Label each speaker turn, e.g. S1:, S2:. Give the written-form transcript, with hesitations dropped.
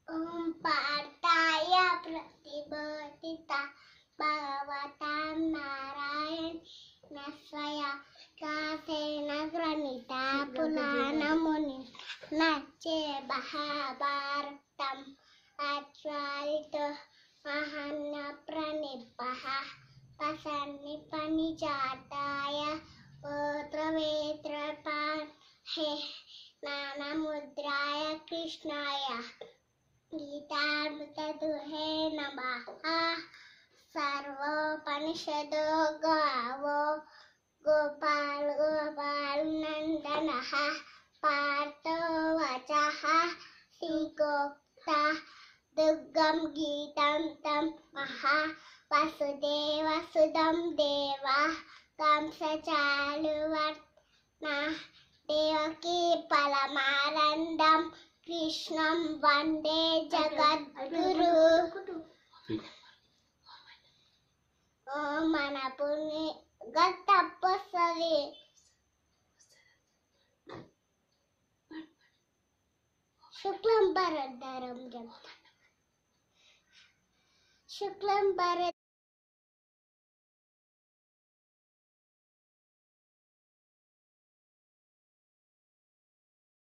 S1: ओम पार्थाय प्रतिबोधिता भगवतां नारायण नस्वया कासेन ग्रणिता पुराणमुनि नच्चे महाभारतम् आच्वारितो महान्न प्रणिपः पसन्निपनिजाताय गोत्रवेत्रपान् हे नानमुद्राय कृष्णाय गीतामृतदुहे नमः सर्वोपनिषदो गावो गोपाल गोपालनन्दनः पार्थो वचः श्रीगोक्ता दुर्गं गीतं तं महा वसुदेवसुतं देवा कंसचालुवर्त्ना देवकी परमानन्दं कृष्णं वन्दे जगद्गुरु मन पुण्य गतपस्सवे शुक्लं भरधरं शुक्लं भरधरं